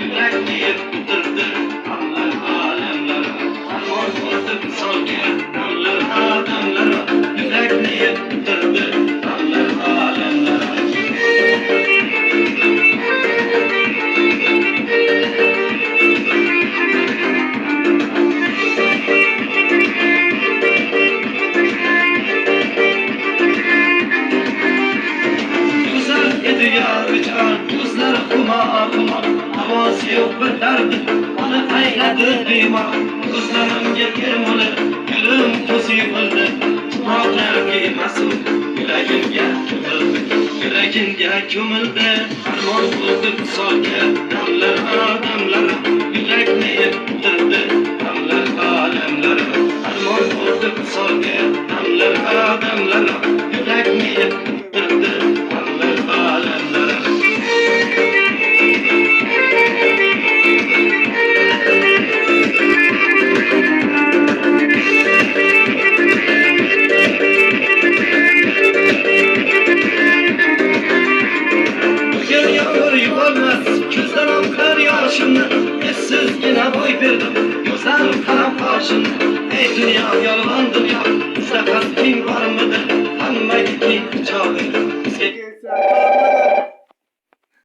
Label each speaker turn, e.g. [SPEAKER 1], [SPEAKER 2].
[SPEAKER 1] Yürekni yettirdi Allah alemlere. Armon oldu solga Allah adamlara. Yürekni yettirdi Allah alemlere. Kızlar kuma kuma havası yok bir derdi onu kaynadı dima kızlarım gekirmeli gülüm kusi bildi çıplaklar giymesi yüreğimge kömüldü armon buldu solga damlar adamlar yürekni yettirdi damlar alemler armon buldu solga damlar adamlar yürekni yettirdi damlar alemler. Sizgine boy verdim, gözlerim karam karşında. Ey dünya yalandır ya, sakat kim var mıdır? Hamma gitti çağırdı.